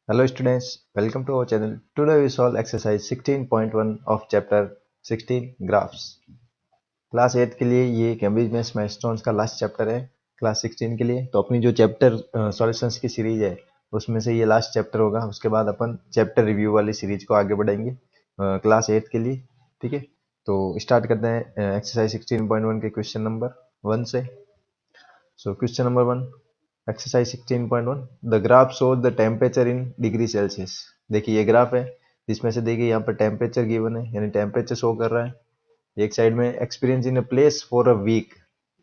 Hello students, welcome to our channel. Today we solve exercise 16.1 of chapter 16 graphs. Class 8 के लिए ये Cambridge mains milestones का last chapter है class 16 के लिए। तो अपनी जो चैप्टर सॉल्यूशंस की सीरीज है उसमें से ये लास्ट चैप्टर होगा। उसके बाद अपन चैप्टर रिव्यू वाली सीरीज को आगे बढ़ाएंगे क्लास 8 के लिए। ठीक है, तो स्टार्ट करते हैं एक्सरसाइज 16.1 के क्वेश्चन नंबर 1 से। So question number 1, exercise 16.1, the graph shows the temperature in degree Celsius. देखिए ये ग्राफ है जिसमें से देखिए यहाँ पर टेम्परेचर गिवन है, यानी टेम्परेचर शो कर रहा है। एक साइड में experience in a place for a week,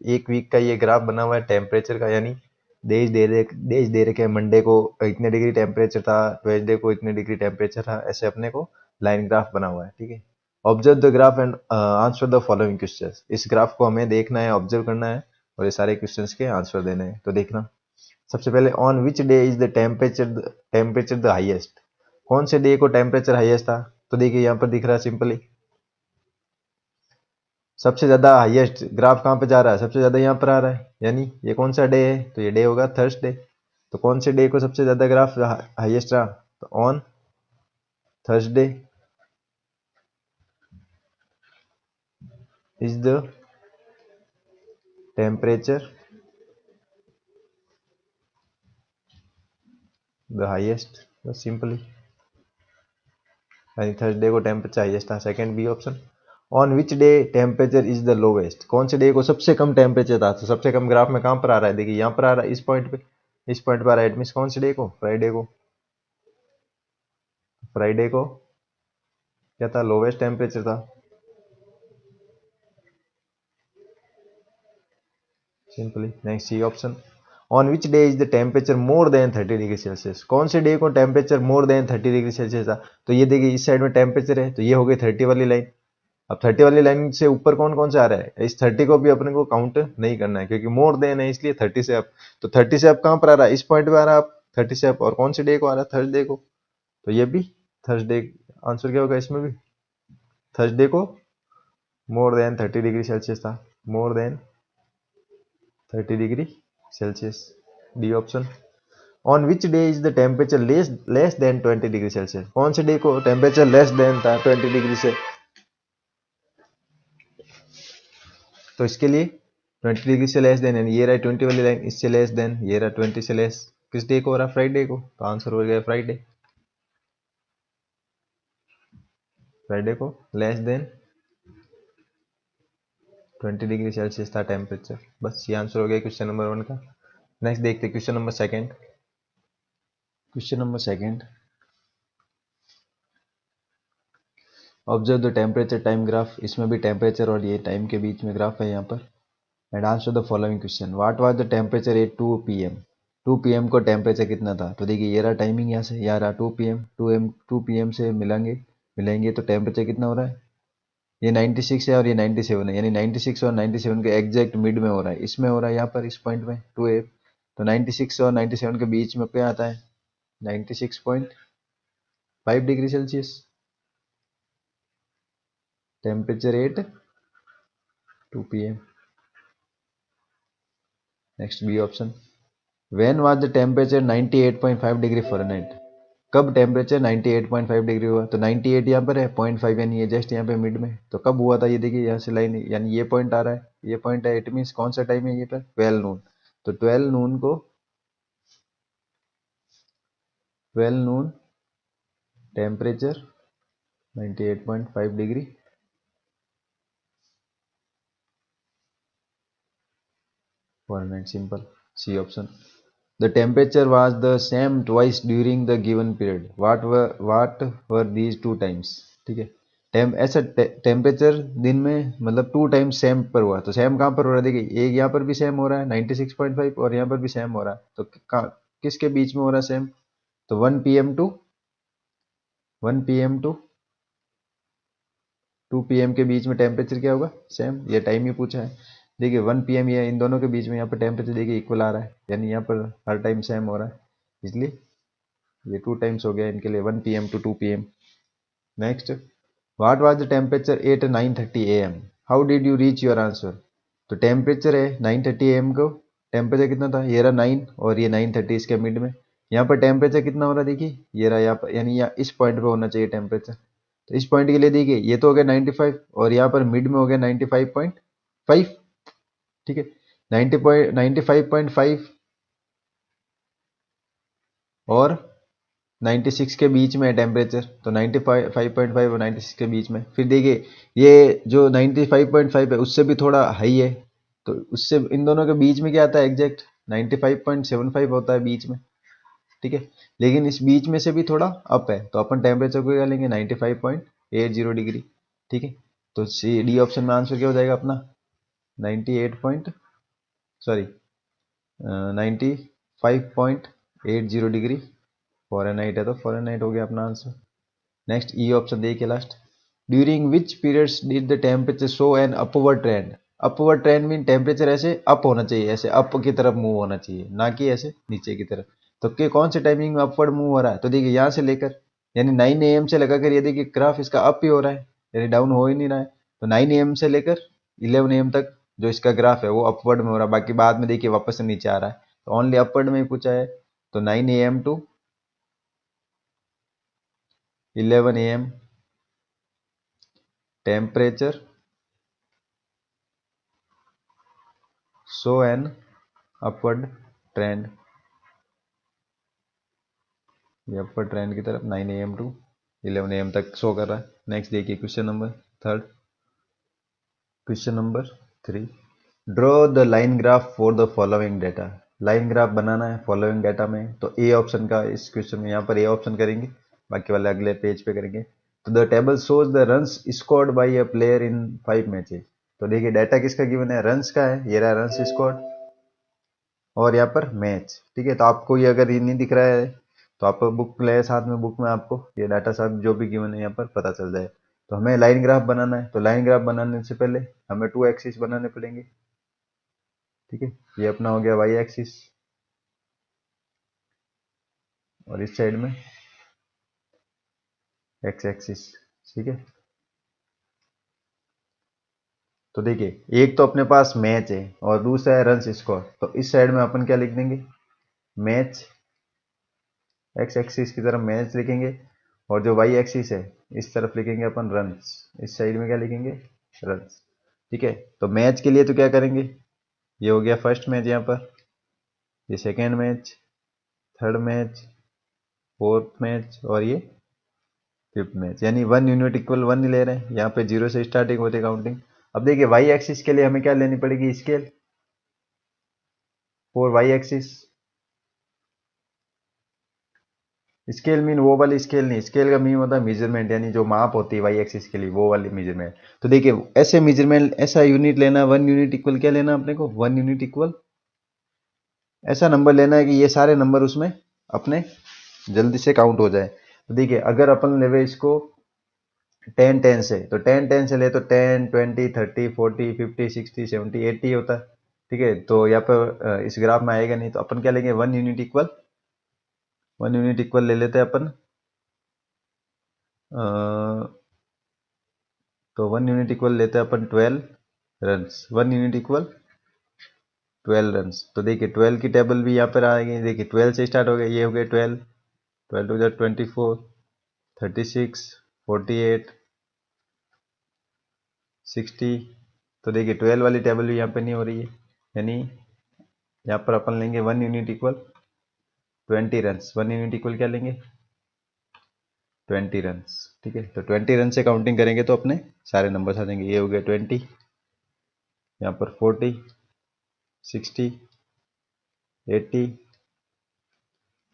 एक वीक का ये ग्राफ बना हुआ है टेम्परेचर का, यानी डेज दे रखे हैं। मंडे को इतने डिग्री टेम्परेचर था, वेडनेसडे को इतने डिग्री टेम्परेचर था, ऐसे अपने को लाइन ग्राफ बना हुआ है। ठीक है, observe the graph and answer the following question. इस ग्राफ को हमें देखना है, ऑब्जर्व करना है और ये सारे क्वेश्चंस के आंसर देने हैं। तो देखना, सबसे पहले on which day is the temperature the highest. कौन से डे को टेम्परेचर हाईएस्ट था? तो देखिए यहाँ पर दिख रहा है सिंपली, सबसे ज्यादा हाईएस्ट ग्राफ कहाँ पे जा रहा है, सबसे ज्यादा यहाँ पर आ रहा है, यानी ये कौन सा डे है? तो ये डे होगा थर्सडे। तो कौन से डे को सबसे ज्यादा ग्राफ हाईएस्ट रहा? तो on Thursday is the temperature the highest, बस सिंपली, यानी थर्सडे को टेम्परेचर हाईएस्ट था। Second B option, on which day temperature is the lowest. कौन से डे को सबसे कम टेम्परेचर था? तो सबसे कम ग्राफ में कहाँ पर आ रहा है? देखिए यहाँ पर आ रहा है, इस पॉइंट पे, इस पॉइंट पर आ रहा है। इट मींस कौन से डे को? फ्राइडे को। फ्राइडे को क्या था? लोवेस्ट टेम्परेचर था। Simply next C option, on which day is the temperature more than 30 degree Celsius. कौन से डे को temperature more than 30 degree Celsius था? तो ये देखिए इस साइड में टेम्परेचर है, तो ये हो गई 30 वाली लाइन। अब 30 वाली लाइन से ऊपर कौन कौन से आ रहा है? इस 30 को भी अपने को काउंट नहीं करना है, क्योंकि मोर देन है इसलिए 30 से अप। तो 30 से अप कहाँ पर आ रहा है? इस पॉइंट पे आ रहा है आप 30 से अप। और कौन से डे को आ रहा है? थर्सडे को। तो ये भी थर्सडे। आंसर क्या होगा इसमें भी? थर्सडे को मोर देन 30 डिग्री सेल्सियस था, मोर than 30 degree Celsius. D option, on which day is the temperature less than 20 degree Celsius. कौन से डे को टेम्परेचर लेस देन था 20 डिग्री से? तो इसके लिए 20 डिग्री से लेस देन, यानी ये रहा 20 वाली लाइन, इससे लेस देन, ये रहा 20 से लेस। किस डे को हो रहा? फ्राइडे को। तो आंसर हो गया फ्राइडे। फ्राइडे को लेस देन 20 डिग्री सेल्सियस था टेम्परेचर। बस ये आंसर हो गया क्वेश्चन नंबर 1 का। नेक्स्ट देखते question number second. Question number second, observe the temperature time graph. इसमें भी टेम्परेचर और ये टाइम के बीच में ग्राफ है यहाँ पर। And answer the following question, what was the temperature at 2 PM. 2 PM को टेम्परेचर कितना था? तो देखिए ये रहा टाइमिंग, यहाँ से यहाँ रहा 2 पीएम, 2 पीएम से मिलेंगे तो टेम्परेचर कितना हो रहा है? ये 96 है और ये 97 है, यानी 96 और 97 के एग्जैक्ट मिड में हो रहा है। इसमें हो रहा है यहाँ पर, इस पॉइंट में 2 ए। तो 96 और 97 के बीच में क्या आता है? 96.5 degree Celsius temperature at 2 PM. Next B option, when was the temperature 98.5 degree Fahrenheit. कब टेम्परेचर 98.5 डिग्री हुआ? तो 98 यहाँ पर है, 0.5 यानी ये जस्ट यहाँ पे मिड में। तो कब हुआ था? ये देखिए यहाँ से लाइन, यानी ये पॉइंट आ रहा है, ये पॉइंट है। इट मीन्स कौन सा टाइम है ये पर? 12 नून। तो 12 नून को, 12 noon temperature 98.5 degree Fahrenheit. Simple C option, the temperature was the same twice during the given period, what were these two times. ठीक है, ऐसा टेम्परेचर दिन में मतलब 2 टाइम्स सेम पर हुआ। तो सेम कहाँ पर हो रहा है? देखिए एक यहाँ पर भी सेम हो रहा है 96.5, और यहाँ पर भी सेम हो रहा है। तो किसके बीच में हो रहा है सेम? तो 1 पीएम टू 2 पीएम के बीच में टेम्परेचर क्या होगा? सेम। ये टाइम ही पूछा है। देखिए 1 पीएम, ये इन दोनों के बीच में यहाँ पर टेम्परेचर देखिए इक्वल आ रहा है, यानी यहाँ पर हर टाइम सेम हो रहा है, इसलिए ये 2 टाइम्स हो गया इनके लिए, 1 PM to 2 PM. Next, what was the temperature at 9:30 AM। How did you reach your answer. तो टेम्परेचर है 9:30 AM को, टेम्परेचर कितना था? ये रहा 9 और ये 9:30 इसके मिड में, यहाँ पर टेम्परेचर कितना हो रहा है देखिए, ये रहा यहाँ पर, यानी यहाँ इस पॉइंट पे होना चाहिए टेम्परेचर। तो इस पॉइंट के लिए देखिए ये तो हो गया 95 और यहाँ पर मिड में हो गया 95.5। ठीक है, 95.5 और 96 के बीच में है टेम्परेचर, तो 95.5 और 96 के बीच में। फिर देखिए ये जो 95.5 है उससे भी थोड़ा हाई है, तो उससे इन दोनों के बीच में क्या आता है एग्जैक्ट 95.75 होता है बीच में। ठीक है, लेकिन इस बीच में से भी थोड़ा अप है, तो अपन टेम्परेचर को क्या लेंगे 95.80 डिग्री। ठीक है, तो सी डी ऑप्शन में आंसर क्या हो जाएगा अपना 98 सॉरी 95.80 डिग्री फॉरेनहाइट है, तो फॉरेनहाइट हो गया अपना आंसर। नेक्स्ट ई ऑप्शन देखिए last, during which periods did the temperature show an upward trend. Upward trend mean temperature ऐसे अप होना चाहिए, ऐसे अप की तरफ मूव होना चाहिए, ना कि ऐसे नीचे की तरफ। तो के कौन से टाइमिंग में अपवर्ड मूव हो रहा है, तो देखिए यहाँ से लेकर यानी 9 AM से लगाकर ये देखिए ग्राफ इसका अप ही हो रहा है, यानी डाउन हो ही नहीं रहा है। तो 9 AM से लेकर 11 AM तक जो इसका ग्राफ है वो अपवर्ड में हो रहा है, बाकी बाद में देखिए वापस से नीचे आ रहा है, तो ओनली अपवर्ड में ही पूछा है। तो 9 AM to 11 AM temperature show an upward trend, ये अपवर्ड ट्रेंड की तरफ 9 AM टू 11 AM तक शो कर रहा है। नेक्स्ट देखिए question number third, question number 3, draw the line graph for the following data. Line graph बनाना है फॉलोइंग डेटा में, तो ए ऑप्शन का इस क्वेश्चन में यहाँ पर ए ऑप्शन करेंगे, बाकी वाले अगले पेज पे करेंगे। तो the table shows the runs scored by a player in 5 matches. तो देखिए डाटा किसका गिवन है, रन्स का है, ये रहा रन्स स्कोर्ड और यहाँ पर मैच। ठीक है, तो आपको ये अगर ये नहीं दिख रहा है तो आप बुक ले साथ में, बुक में आपको ये डाटा साथ जो भी गिवन है यहाँ पर पता चल जाए। तो हमें लाइन ग्राफ बनाना है, तो लाइन ग्राफ बनाने से पहले हमें 2 एक्सिस बनाने पड़ेंगे। ठीक है, ये अपना हो गया वाई एक्सिस और इस साइड में एक्स एक्सिस। ठीक है, तो देखिए एक तो अपने पास मैच है और दूसरा है रन्स स्कोर, तो इस साइड में अपन क्या लिख देंगे मैच, एक्स एक्सिस की तरफ मैच लिखेंगे और जो वाई एक्सिस है इस तरफ लिखेंगे अपन रन्स, इस साइड में क्या लिखेंगे रन्स। ठीक है, तो मैच के लिए तो क्या करेंगे, ये हो गया फर्स्ट मैच यहाँ पर, ये second match, third match, fourth match और ये फिफ्थ मैच, यानी 1 यूनिट इक्वल 1 ले रहे हैं, यहाँ पे 0 से स्टार्टिंग होती है काउंटिंग। अब देखिए वाई एक्सिस के लिए हमें क्या लेनी पड़ेगी scale for Y axis. Scale mean वो वाली स्केल नहीं, स्केल का मीन होता है मेजरमेंट, यानी जो माप होती है वाई एक्सिस के लिए वो वाली मेजरमेंट। तो देखिए ऐसे मेजरमेंट ऐसा यूनिट लेना, 1 यूनिट इक्वल क्या लेना अपने को 1 यूनिट इक्वल ऐसा नंबर लेना है कि ये सारे नंबर उसमें अपने जल्दी से काउंट हो जाए। तो देखिए अगर अपन लेवे इसको 10 10 से, तो 10 10 से ले तो 10 20 30 40 50 60 70 80 होता है। ठीक है, तो यहाँ पर इस ग्राफ में आएगा नहीं, तो अपन क्या लेंगे 1 यूनिट इक्वल, 1 यूनिट इक्वल ले लेते हैं अपन, तो 1 यूनिट इक्वल लेते हैं अपन 12 रन्स, 1 यूनिट इक्वल 12 रन्स। तो देखिए 12 की टेबल भी यहाँ पर आएगी, देखिए 12 से स्टार्ट हो गया, ये हो गया 12, 12 टू 24 36 48 60। तो देखिए 12 वाली टेबल भी यहाँ पे नहीं हो रही है, यानी यहाँ पर अपन लेंगे 1 unit equal 20 runs, 1 unit equal क्या लेंगे 20 रन्स। ठीक है, तो 20 रन से काउंटिंग करेंगे तो अपने सारे नंबर आ जाएंगे, ये हो गया 20, यहाँ पर 40 60 80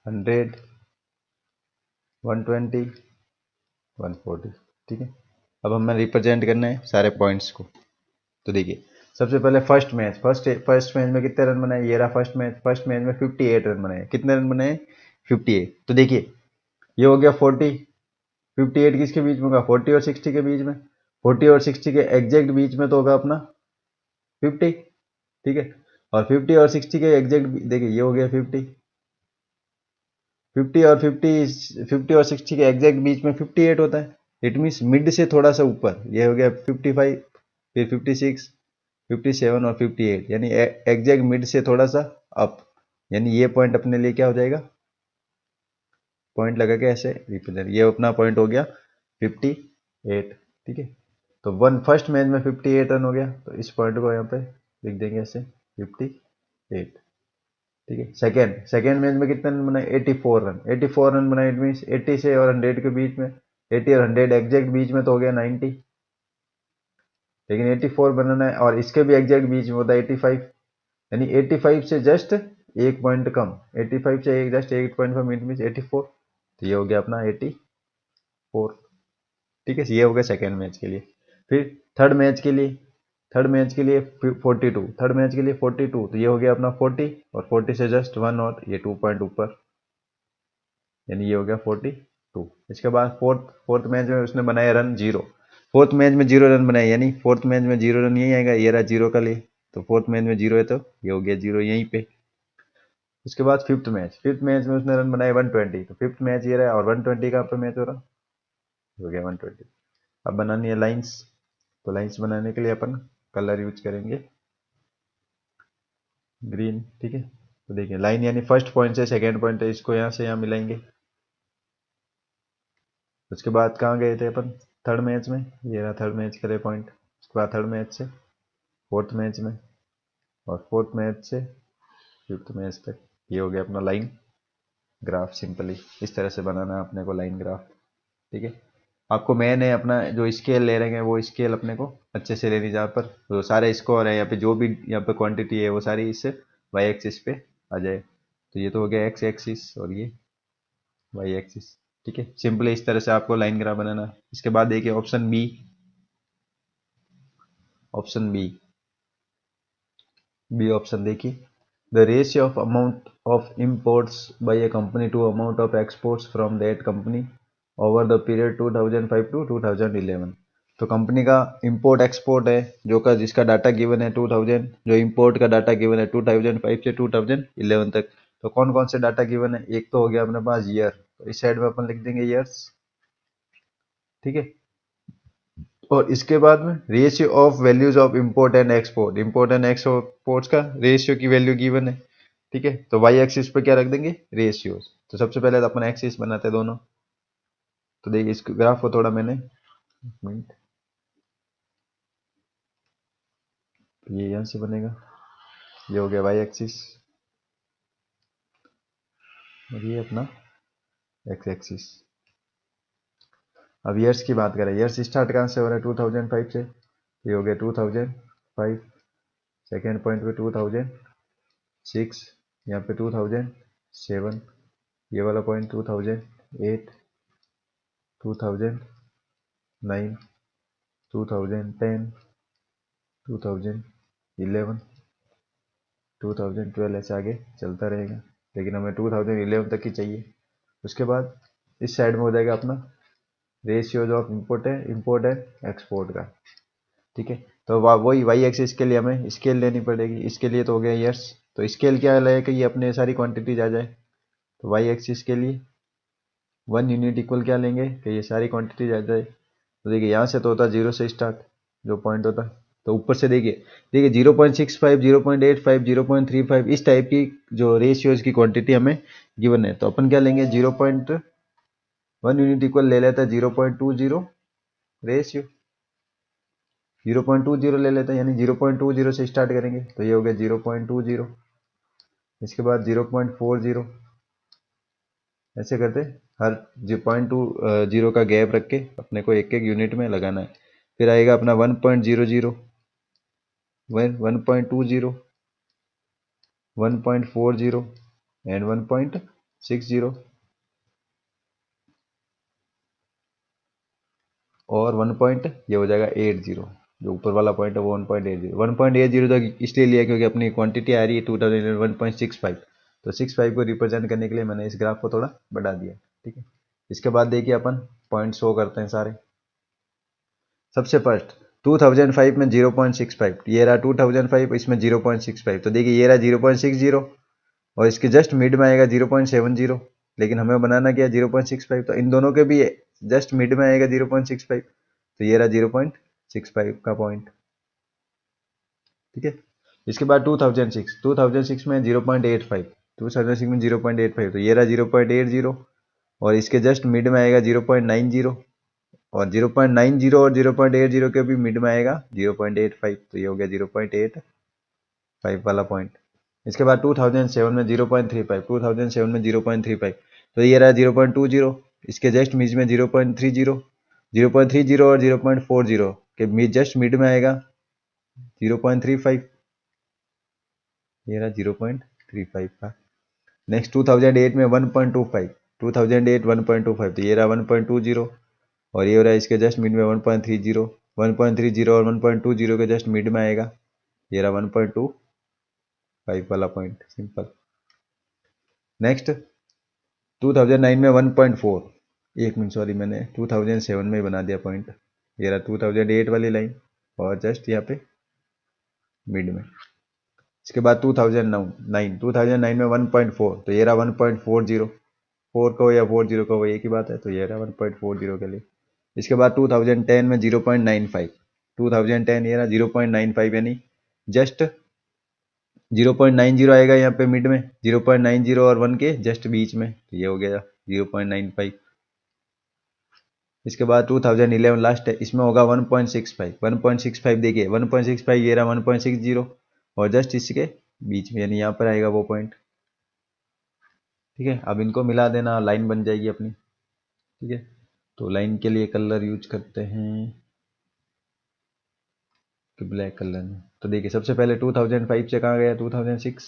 100 120 140। ठीक है, अब हमें रिप्रेजेंट करना है सारे पॉइंट्स को। तो देखिए सबसे पहले फर्स्ट मैच, फर्स्ट मैच में कितने रन बनाए, ये रहा फर्स्ट मैच, फर्स्ट मैच में 58 रन बनाए, कितने रन बनाए 58। तो देखिए ये हो गया 40, 58 किसके बीच में होगा 40 और 60 के बीच में, 40 और 60 के एग्जैक्ट बीच में तो होगा अपना 50। ठीक है, और 50 और 60 के एग्जैक्ट देखिए ये हो गया 50, 50 और 50 और 60 के एग्जैक्ट बीच में 58 होता है, इट मीन्स मिड से थोड़ा सा ऊपर, ये हो गया 55, फिर 56 57 और 58, यानी एग्जैक्ट मिड से थोड़ा सा अप, यानी ये पॉइंट अपने लिए क्या हो जाएगा पॉइंट लगा के ऐसे रिप्रेजेंट, ये अपना पॉइंट हो गया 58, ठीक है। तो फर्स्ट मैच में 58 रन हो गया, तो इस पॉइंट को यहाँ पे लिख देंगे ऐसे 58, ठीक है। सेकेंड मैच में कितने रन बनाए, 84 रन, 84 रन बनाए, इट मीन्स 80 से और 100 के बीच में, 80 और 100 एग्जैक्ट बीच में तो हो गया 90, लेकिन 84 बनाना है और इसके भी एग्जैक्ट बीच में होता है 85, यानी 85 से जस्ट एक पॉइंट कम, 85 से जस्ट 8.5 मीन्स 84, तो ये हो गया अपना 84, ठीक है। ये हो गया सेकेंड मैच के लिए। फिर थर्ड मैच के लिए 42, थर्ड मैच के लिए 42, तो ये हो गया अपना 40 और 40 से जस्ट 1 और ये 2 पॉइंट ऊपर, यानी ये हो गया 42। इसके बाद फोर्थ मैच में उसने बनाया रन 0, फोर्थ मैच में 0 रन बनाए, यानी फोर्थ मैच में 0 रन यही आएगा, ये रहा 0 का लिए, तो फोर्थ मैच में 0 है तो ये हो गया 0 यहीं पे। उसके बाद फिफ्थ मैच में उसने रन बनाए 120, तो फिफ्थ मैच ये रहा और 120 का पे मैच हो गया 120। अब बनानी है लाइंस, तो लाइंस बनाने के लिए अपन कलर यूज करेंगे ग्रीन, ठीक है। तो देखिए लाइन यानी फर्स्ट पॉइंट से सेकेंड पॉइंट है, इसको यहाँ से यहाँ मिलाएंगे। उसके बाद कहाँ गए थे अपन, थर्ड मैच में, ये रहा थर्ड मैच करे पॉइंट। उसके बाद थर्ड मैच से फोर्थ मैच में और फोर्थ मैच से फिफ्थ मैच तक, ये हो गया अपना लाइन ग्राफ। सिंपली इस तरह से बनाना है अपने को लाइन ग्राफ, ठीक है। आपको मेन है अपना जो स्केल ले रहे हैं वो स्केल अपने को अच्छे से लेनी, जहाँ पर तो सारे स्कोर है यहाँ पे, जो भी यहाँ पे क्वांटिटी है वो सारी इस वाई एक्सिस पे आ जाए। तो ये तो हो गया एक्स एक्सिस और ये वाई एक्सिस, ठीक है। सिंपली इस तरह से आपको लाइन ग्राफ बनाना है। इसके बाद देखिए ऑप्शन बी ऑप्शन देखिए, the ratio of amount of imports by a company to amount of exports from that company over the period 2005 to 2011। तो कंपनी का इंपोर्ट एक्सपोर्ट है जो का जिसका डाटा गिवन है 2000, जो इंपोर्ट का डाटा गिवन है 2005 से 2011 तक। तो कौन कौन से डाटा गिवन है, एक तो हो गया अपने पास ईयर, तो इस साइड में अपन लिख देंगे ईयर्स, ठीक है। और इसके बाद में ratio of values of import and exports का रेशियो की वैल्यू गिवन है, ठीक है। तो वाई एक्सिस पे क्या रख देंगे, रेशियोज। तो सबसे पहले तो अपन एक्सिस बनाते हैं दोनों, तो देखिए इस ग्राफ को थोड़ा मैंने मिनट, ये यहाँ से बनेगा, ये हो गया वाई एक्सिस और ये अपना एक्स एक्सिस। अब ईयर्स की बात करें, ईयर्स स्टार्ट कहाँ से हो रहा है 2005 से, ये हो गया 2005, सेकेंड पॉइंट पे 2006, यहाँ पे 2007, ये वाला पॉइंट 2008, 2009, 2010, 2011, 2012, ऐसे आगे चलता रहेगा, लेकिन हमें 2011 तक ही चाहिए। उसके बाद इस साइड में हो जाएगा अपना ratios of import and export का, ठीक है। तो वही वाई एक्सिस के लिए हमें स्केल लेनी पड़ेगी, इसके लिए तो हो गया ईयर्स, तो स्केल क्या है कि ये अपने सारी क्वांटिटीज आ जाए। तो वाई एक्सिस के लिए 1 यूनिट इक्वल क्या लेंगे कि ये सारी क्वांटिटीज आ जाए। तो देखिए यहाँ से तो होता है 0 से स्टार्ट जो पॉइंट होता है, तो ऊपर से देखिए 0.65, 0.85, 0.35 इस टाइप की जो रेशियोज की क्वांटिटी हमें गिवन है। तो अपन क्या लेंगे 0.1 यूनिट इक्वल ले लेता है 0.20 रेशियो, 0.20 ले लेते हैं, यानी 0.20 से स्टार्ट करेंगे, तो ये हो गया 0.20। इसके बाद 0.40, ऐसे करते हर 0.20 का गैप रख के अपने को एक एक यूनिट में लगाना है। फिर आएगा अपना 1.00, 1.20, 1.40 एंड 1.60 और 1. ये हो जाएगा 80, जो ऊपर वाला पॉइंट है वो 1.80, 1.80 तक इसलिए लिया क्योंकि अपनी क्वांटिटी आ रही है 2011 1.65, तो 65 को रिप्रेजेंट करने के लिए मैंने इस ग्राफ को थोड़ा बढ़ा दिया, ठीक है। इसके बाद देखिए अपन पॉइंट शो करते हैं सारे। सबसे फर्स्ट 2005 में 0.65, ये रहा 2005, इसमें 0.65, तो देखिए ये रहा 0.60 और इसके जस्ट मिड में आएगा 0.70, लेकिन हमें बनाना क्या 0.65, तो इन दोनों के भी जस्ट मिड में आएगा 0.65, तो ये रहा 0.65 का पॉइंट, ठीक है। इसके बाद 2006 में 0.85, 2006 में 0.85, तो ये रहा 0.80 और इसके जस्ट मिड में आएगा 0.90, और 0.90 और 0.80 के भी मिड में आएगा 0.85, तो ये हो गया 0.85 वाला पॉइंट। इसके बाद 2007 में 0.35, 2007 में 0.35, तो ये रहा 0.20, इसके जस्ट मिड में 0.30, 0.30 और 0.40 के मिड जस्ट मिड में आएगा 0.35, ये रहा 0.35 का। नेक्स्ट 2008 में 1.25, 2008 1.25, तो ये रहा 1.20, और ये हो रहा है इसके जस्ट मिड में 1.30, 1.30 और 1.20 के जस्ट मिड में आएगा, ये रहा 1.25 वाला पॉइंट, सिंपल। नेक्स्ट 2009 में 1.4, एक मिनट सॉरी, मैंने 2007 में बना दिया पॉइंट, ये रहा 2008 वाली लाइन और जस्ट यहाँ पे मिड में। इसके बाद 2009 में 1.4, तो ये रहा 1.40, 4 को या 40 को, वो एक ही बात है, तो ये रहा 1.40 के लिए। इसके बाद 2010 में 0.95, 2010 ये रहा 0.95, यानी जस्ट 0.90 आएगा यहाँ पे मिड में, 0.90 और 1 के जस्ट बीच में, तो ये हो गया 0.95। इसके बाद 2011 लास्ट है, इसमें होगा 1.65, 1.65 देखिए 1.65, ये रहा 1.60 और जस्ट इसके बीच में, यानी यहाँ पर आएगा वो पॉइंट। ठीक है, अब इनको मिला देना, लाइन बन जाएगी अपनी। ठीक है, तो लाइन के लिए कलर यूज करते हैं कि ब्लैक कलर में। तो देखिए सबसे पहले 2005 से कहाँ गया, 2006,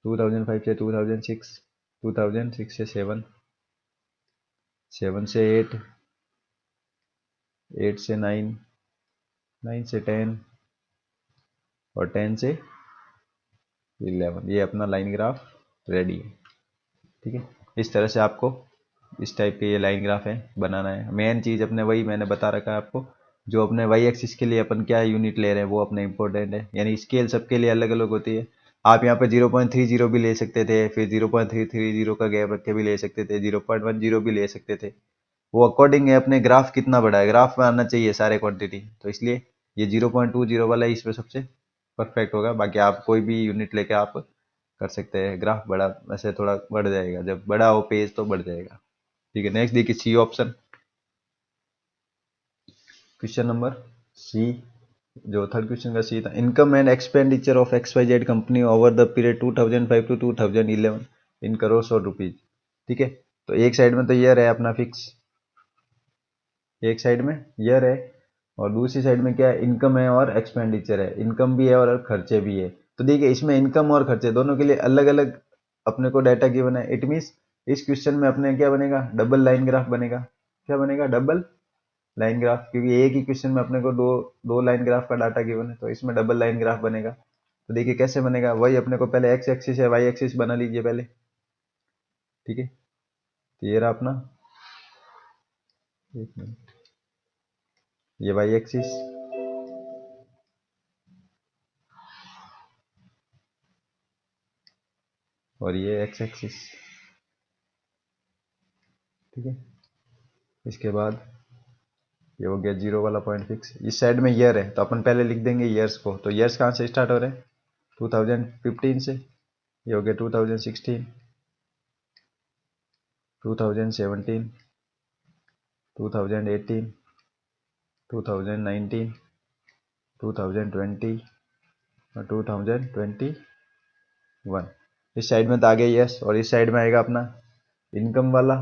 2005 से 2006, 2006 से 7, 7 से 8, 8 से 9, 9 से 10 और 10 से 11, ये अपना लाइन ग्राफ रेडी है। ठीक है, इस तरह से आपको इस टाइप के ये लाइन ग्राफ है बनाना है। मेन चीज़ अपने वही मैंने बता रखा है आपको, जो अपने वाई एक्सिस के लिए अपन क्या यूनिट ले रहे हैं वो अपने इंपॉर्टेंट है, यानी स्केल सबके लिए अलग अलग होती है। आप यहाँ पे 0.30 भी ले सकते थे, फिर 0.330 का गैप रख के भी ले सकते थे, 0.10 भी ले सकते थे, वो अकॉर्डिंग है अपने ग्राफ कितना बड़ा है, ग्राफ में आना चाहिए सारे क्वांटिटी, तो इसलिए ये 0.20 वाला ही इसमें सबसे परफेक्ट होगा। बाकी आप कोई भी यूनिट लेके आप कर सकते हैं, ग्राफ बड़ा वैसे थोड़ा बढ़ जाएगा, जब बड़ा हो पेज तो बढ़ जाएगा। ठीक है, नेक्स्ट देखिए C option, question number C, जो थर्ड क्वेश्चन का सी था, income and expenditure of XYZ company over the period 2005 to 2011 in crore और रुपीज। ठीक है, तो एक साइड में तो ईयर है अपना फिक्स, एक साइड में ईयर है और दूसरी साइड में क्या है, इनकम है और एक्सपेंडिचर है, इनकम भी है और खर्चे भी है। तो देखिए इसमें इनकम और खर्चे दोनों के लिए अलग अलग अपने को डाटा गिवन है, इट मीन्स इस क्वेश्चन में अपने क्या बनेगा, डबल लाइन ग्राफ बनेगा। क्या बनेगा, डबल लाइन ग्राफ, क्योंकि एक ही क्वेश्चन में अपने को दो दो लाइन ग्राफ का डाटा गिवन है, तो इसमें डबल लाइन ग्राफ बनेगा। तो देखिए कैसे बनेगा, वही अपने को पहले एक्स एक्सिस है, वाई एक्सिस बना लीजिए पहले। ठीक है, तो ये रहा अपना, एक मिनट, ये वाई एक्सिस और ये एक्स एक्सिस। ठीक है, इसके बाद ये हो गया जीरो वाला पॉइंट फिक्स, इस साइड में ईयर है तो अपन पहले लिख देंगे ईयर्स को, तो ईयर्स कहाँ से स्टार्ट हो रहे हैं, 2015 से, ये हो गया 2016, 2017, 2018, 2019, 2020 और 2021। इस साइड में तो आ गया यस, और इस साइड में आएगा अपना इनकम वाला,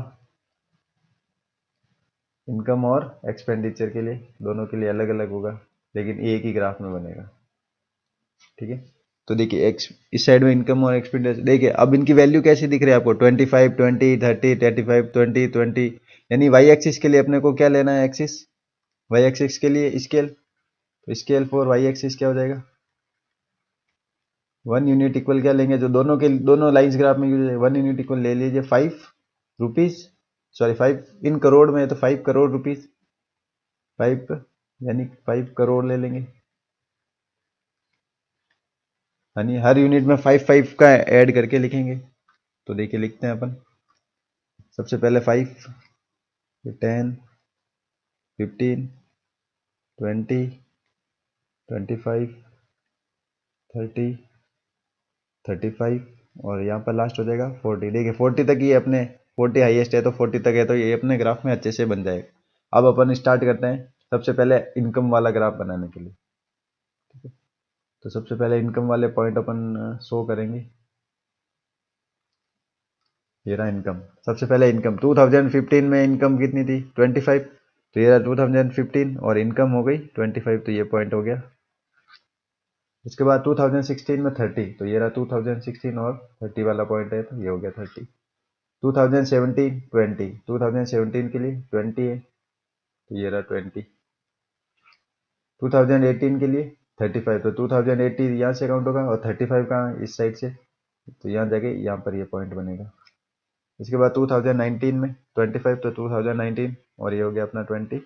इनकम और एक्सपेंडिचर के लिए, दोनों के लिए अलग अलग होगा लेकिन एक ही ग्राफ में बनेगा। ठीक है, तो देखिए एक्स इस साइड में इनकम और एक्सपेंडिचर, देखिए अब इनकी वैल्यू कैसी दिख रही है आपको, 25, 20, 30, 35, 20, 20, यानी वाई एक्सिस के लिए अपने को क्या लेना है, एक्सिस, वाई एक्सिस के लिए स्केल, तो स्केल फॉर वाई एक्सिस क्या हो जाएगा, 1 यूनिट इक्वल क्या लेंगे, जो दोनों के दोनों लाइंस ग्राफ में यूज है, 1 यूनिट इक्वल ले लीजिए 5 रुपीज, सॉरी 5 इन करोड़ में है तो 5 करोड़ रुपीज, 5 यानी 5 करोड़ ले लेंगे, यानी हर यूनिट में 5 का ऐड करके लिखेंगे। तो देखिए लिखते हैं अपन, सबसे पहले 5, फिर 10, 15, 20, 25, 30, 35 और यहाँ पर लास्ट हो जाएगा 40। देखिए 40 तक ही अपने 40 हाईएस्ट है तो 40 तक है, तो ये अपने ग्राफ में अच्छे से बन जाएगा। अब अपन स्टार्ट करते हैं सबसे पहले इनकम वाला ग्राफ बनाने के लिए। तो सबसे पहले इनकम वाले पॉइंट अपन शो करेंगे। ये रहा इनकम। सबसे पहले इनकम 2015 में इनकम कितनी थी 25, तो ये रहा 2015 और इनकम हो गई 25, तो ये पॉइंट हो गया। उसके बाद 2016 में 30, तो ये रहा 2016 और 30 वाला पॉइंट है, तो ये हो गया 30। 2017 20, 2017 के लिए 20 है, तो ये रहा 20। 2018 के लिए 35, तो 2018 यहाँ से काउंट होगा और 35 कहाँ इस साइड से, तो यहाँ जाके यहाँ पर ये पॉइंट बनेगा। इसके बाद 2019 में 25, तो 2019 और ये हो गया अपना 25।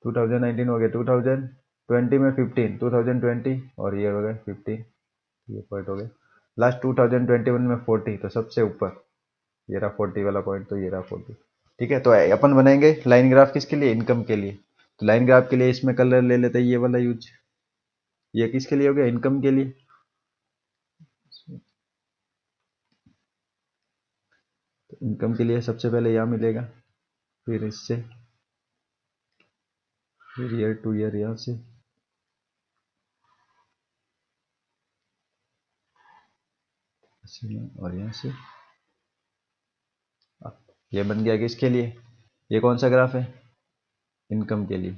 2019 हो गया। 2020 में 15, 2020 और ये हो गया 15, ये पॉइंट हो गया। लास्ट 2021 में 40, तो सबसे ऊपर ये रहा 40 वाला पॉइंट, तो ये रहा 40। ठीक है, तो अपन बनाएंगे लाइन ग्राफ किसके लिए, इनकम के लिए। तो लाइन ग्राफ के लिए इसमें कलर ले लेते हैं ये वाला यूज। ये किसके लिए हो गया, इनकम के लिए। तो इनकम के लिए सबसे पहले यहाँ मिलेगा, फिर इससे, फिर ईयर टू ईयर यहाँ से, और यहाँ से। ये बन गया किसके लिए, ये कौन सा ग्राफ है, इनकम के लिए।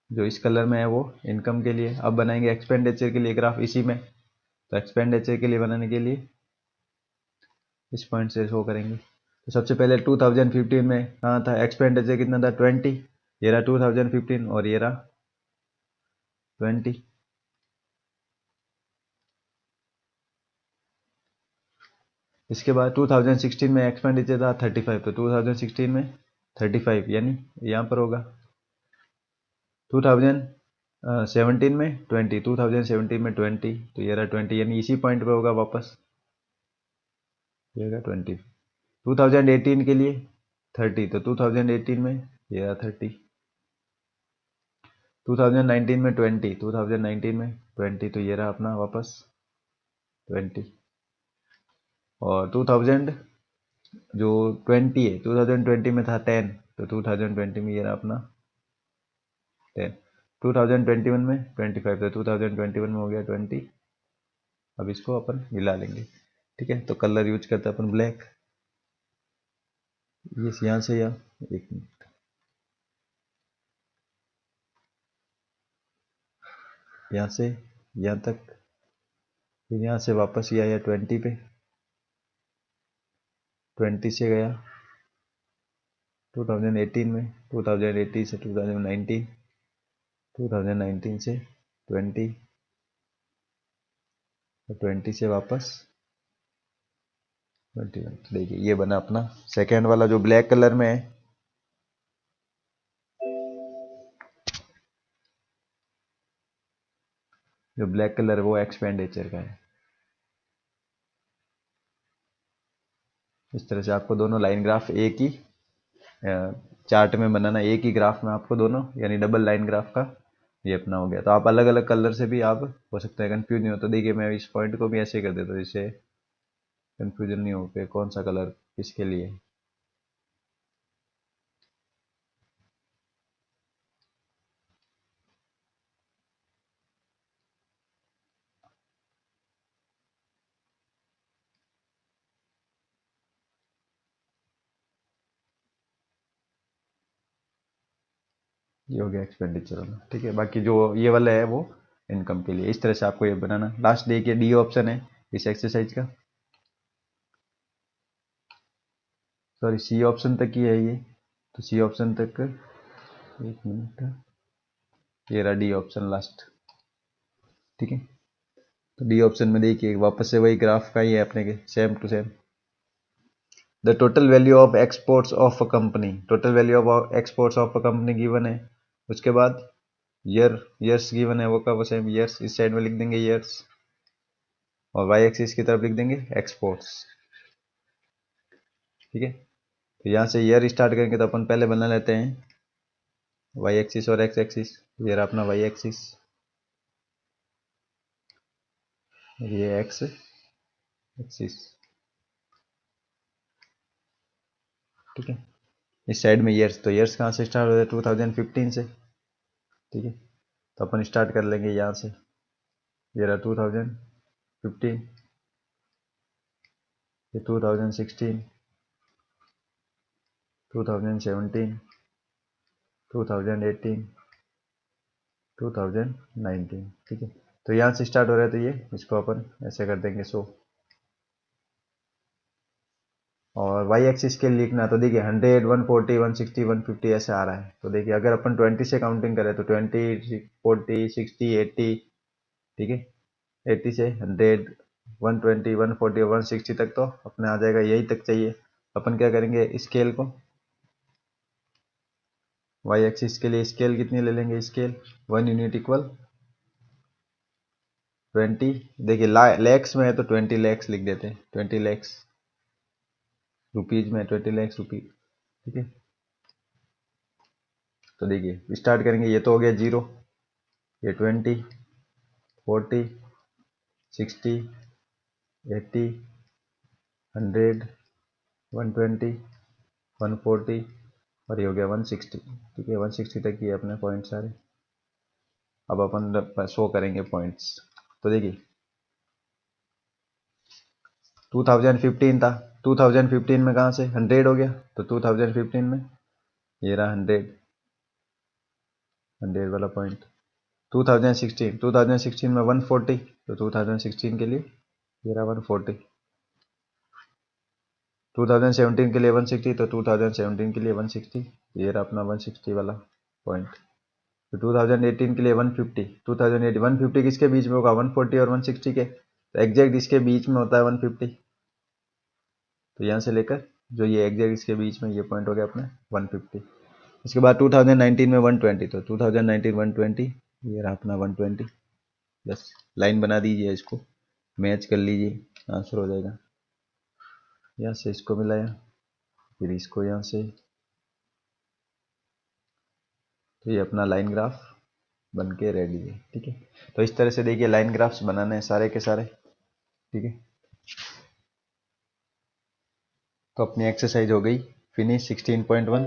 जो इस कलर में है वो इनकम के लिए। अब बनाएंगे एक्सपेंडिचर के लिए ग्राफ इसी में। तो एक्सपेंडिचर के लिए बनाने के लिए इस पॉइंट से शो करेंगे। तो सबसे पहले 2015 में कहाँ था एक्सपेंडिचर, कितना था 20, ये रहा 2015 और ये रहा 20। इसके बाद 2016 में एक्सपेंडिचर था 35, तो 2016 में 35 यानी यहाँ पर होगा। 2017 में 20, 2017 में 20, तो ये रहा 20 यानी इसी पॉइंट पे होगा वापस, ये होगा 20। 2018 के लिए 30, तो 2018 में ये रहा 30। 2019 में 20, 2019 में 20, तो ये रहा अपना वापस 20। और 2000 जो 20 है 2020 में था 10, तो 2020 में ये रहा अपना 10। 2021 में 25, तो 2021 में हो गया 20। अब इसको अपन मिला लेंगे। ठीक है, तो कलर यूज करते हैं अपन ब्लैक। ये यहाँ से या एक मिनट, यहाँ से यहाँ तक, फिर यहाँ से वापस ये आया 20 पे, 20 से गया 2018 में, 2018 से 2019, 2019 से 20, 20 से वापस 21। देखिए ये बना अपना सेकेंड वाला जो ब्लैक कलर में है। जो ब्लैक कलर है वो एक्सपेंडिचर का है। इस तरह से आपको दोनों लाइन ग्राफ एक ही चार्ट में बनाना, एक ही ग्राफ में आपको दोनों, यानी डबल लाइन ग्राफ का ये अपना हो गया। तो आप अलग अलग कलर से भी आप हो सकता है कंफ्यूज नहीं हो। तो देखिए मैं इस पॉइंट को भी ऐसे कर देता हूँ जिससे कंफ्यूजन नहीं हो पे कौन सा कलर किसके लिए। ये हो गया एक्सपेंडिचर वाला। ठीक है, बाकी जो ये वाला है वो इनकम के लिए। इस तरह से आपको ये बनाना। लास्ट देखिए डी ऑप्शन है इस एक्सरसाइज का, सॉरी सी ऑप्शन तक ही है ये। तो सी ऑप्शन तक, एक मिनट, ये रहा डी ऑप्शन लास्ट। ठीक है, तो डी ऑप्शन में देखिए वापस से वही ग्राफ का ही है अपने के, same to same. The total value of exports of a company, total value of exports of a company given है। उसके बाद ईयर्स गिवन है, वो का वो सेम ईयर्स इस साइड में लिख देंगे ईयर्स, और वाई एक्सिस की तरफ लिख देंगे एक्सपोर्ट्स। ठीक है, तो यहाँ से ईयर स्टार्ट करेंगे तो अपन पहले बना लेते हैं वाई एक्सिस और एक्स एक्सिस। ये रहा अपना वाई एक्सिस, ये एक्स एक्सिस। ठीक है। इस साइड में ईयर्स, तो ईयर्स कहाँ से स्टार्ट हो रहे हैं 2015 से, ठीक है। तो अपन स्टार्ट कर लेंगे यहाँ से, ये रहा 2015, ये 2016, 2017, 2018, 2019, ठीक है। तो यहाँ से स्टार्ट हो रहा है, तो ये इसको अपन ऐसे कर देंगे 100। और वाई एक्सिस के लिए लिखना, तो देखिए 100, 140, 160, 150 ऐसे आ रहा है। तो देखिए अगर अपन 20 से काउंटिंग करें तो 20, 40, 60, 80, ठीक है। 80 से 100, 120, 140 और 160 तक तो अपने आ जाएगा, यही तक चाहिए। अपन क्या करेंगे, स्केल को, वाई एक्सिस के लिए स्केल कितनी ले लेंगे, स्केल 1 यूनिट इक्वल 20। देखिए लैक्स में है तो 20 लैक्स लिख देते हैं, 20 लैक्स रुपीज में, 20 लैक्स रुपीज, ठीक है। तो देखिए स्टार्ट करेंगे, ये तो हो गया 0, ये 20, 40, 60, 80, 100, 120, 140 और ये हो गया 160, ठीक है। 160 तक ये अपने पॉइंट सारे। अब अपन शो करेंगे पॉइंट्स। तो देखिए 2015 था, 2015 में कहाँ से 100 हो गया, तो 2015 में ये रहा 100, 100 वाला पॉइंट। 2016 में 140, तो 2016 के लिए ये रहा 140। 2017 के लिए 160, तो 2017 के लिए 160, ये रहा अपना 160 वाला पॉइंट। तो 2018 के लिए 150, 2018 150 किसके बीच में होगा, 140 और 160 के, तो एग्जैक्ट इसके बीच में होता है 150। तो यहाँ से लेकर जो ये एग्जैक्ट इसके बीच में ये पॉइंट हो गया अपने 150। इसके बाद 2019 में 120, तो 2019 120, ये रहा अपना 120। बस लाइन बना दीजिए, इसको मैच कर लीजिए, आंसर हो जाएगा। यहाँ से इसको मिलाया, फिर इसको यहाँ से, तो ये अपना लाइन ग्राफ बन के रेडी है, ठीक है। तो इस तरह से देखिए लाइन ग्राफ्स बनाने हैं सारे के सारे, ठीक है। तो अपनी एक्सरसाइज हो गई फिनिश 16.1।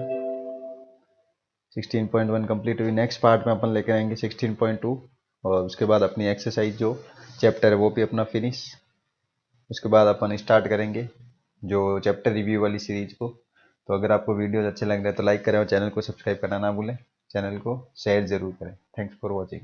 16.1 कंप्लीट हुई। नेक्स्ट पार्ट में अपन लेकर आएंगे 16.2 और उसके बाद अपनी एक्सरसाइज जो चैप्टर है वो भी अपना फिनिश। उसके बाद अपन स्टार्ट करेंगे जो चैप्टर रिव्यू वाली सीरीज को। तो अगर आपको वीडियोज अच्छे लग रहे हैं तो लाइक करें और चैनल को सब्सक्राइब करना ना भूलें। चैनल को शेयर जरूर करें। Thanks for watching.